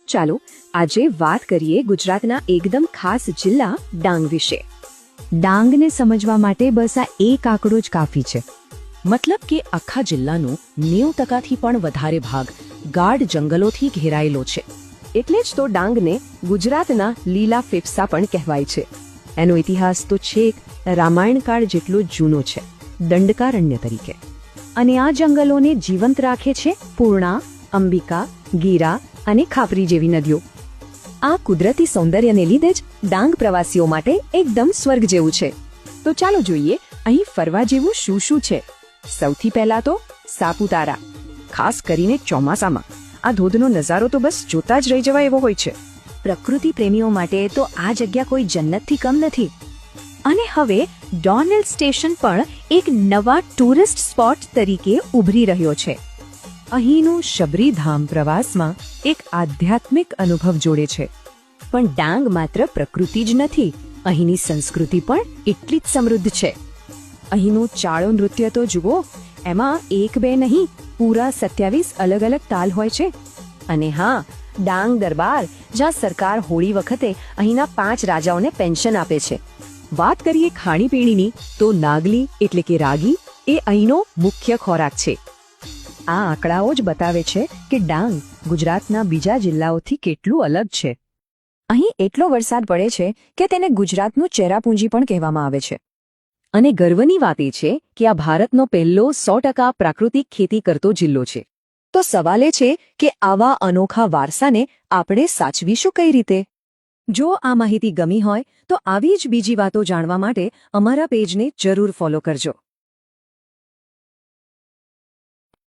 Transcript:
ચાલો આજે વાત કરીએ ગુજરાતના એકદમ ખાસ જિલ્લા ડાંગ વિશે। ડાંગને સમજવા માટે બસ આ એક આંકડો જ કાફી છે। મતલબ કે આખા જિલ્લાનો 90% પણ વધારે ભાગ ગાઢ જંગલોથી ઘેરાયેલો છે। એટલે જ તો ડાંગને ગુજરાતના લીલા ફેફસા પણ કહેવાય છે। એનો ઇતિહાસ તો છેક રામાયણકાળ જેટલો જૂનો છે, દંડકારણ્ય તરીકે। અને આ જંગલોને જીવંત રાખે છે પૂર્ણા, અંબિકા, ગીરા અને ખાપરી જેવી નદીઓ। આ કુદરતી સૌંદર્યને લીધે જ ડાંગ પ્રવાસીઓ માટે એકદમ સ્વર્ગ જેવું છે। તો ચાલો જોઈએ અહીં ફરવા જેવું શું શું છે। સૌથી પહેલા તો સાપુતારા, ખાસ કરીને ચોમાસામાં આ ધોધનો નજારો તો બસ જોતા જ રહી જવાય એવો હોય છે। પ્રકૃતિ પ્રેમીઓ માટે તો આ જગ્યા કોઈ જન્નતથી કમ નથી। અને હવે ડોનાલ્ડ સ્ટેશન પણ એક નવા ટુરિસ્ટ સ્પોટ તરીકે ઉભરી રહ્યો છે। અહીંનું શબરીધામ પ્રવાસમાં એક આધ્યાત્મિક અનુભવ જોડે છે। પણ ડાંગ માત્ર પ્રકૃતિ જ નથી, અહીંની સંસ્કૃતિ પણ એટલી જ સમૃદ્ધ છે। અહીંનું ચાળો નૃત્ય તો જુઓ, એમાં એક બે નહીં, પૂરા 27 અલગ અલગ તાલ હોય છે। અને હા, ડાંગ દરબાર, જ્યાં સરકાર હોળી વખતે અહીંના 5 રાજાઓને પેન્શન આપે છે। વાત કરીએ ખાણીપીણીની તો નાગલી એટલે કે રાગી એ અહીંનો મુખ્ય ખોરાક છે। આ આંકડાઓ જ બતાવે છે કે ડાંગ ગુજરાતના બીજા જિલ્લાઓથી કેટલું અલગ છે। અહીં એટલો વરસાદ પડે છે કે તેને ગુજરાતનું ચેરાપુંજી પણ કહેવામાં આવે છે। અને ગર્વની વાત એ છે કે આ ભારતનો પહેલો 100% પ્રાકૃતિક ખેતી કરતો જિલ્લો છે। તો સવાલ એ છે કે આવા અનોખા વારસાને આપણે સાચવીશું કઈ રીતે? જો આ માહિતી ગમી હોય તો આવી જ બીજી વાતો જાણવા માટે અમારા પેજને જરૂર ફોલો કરજો।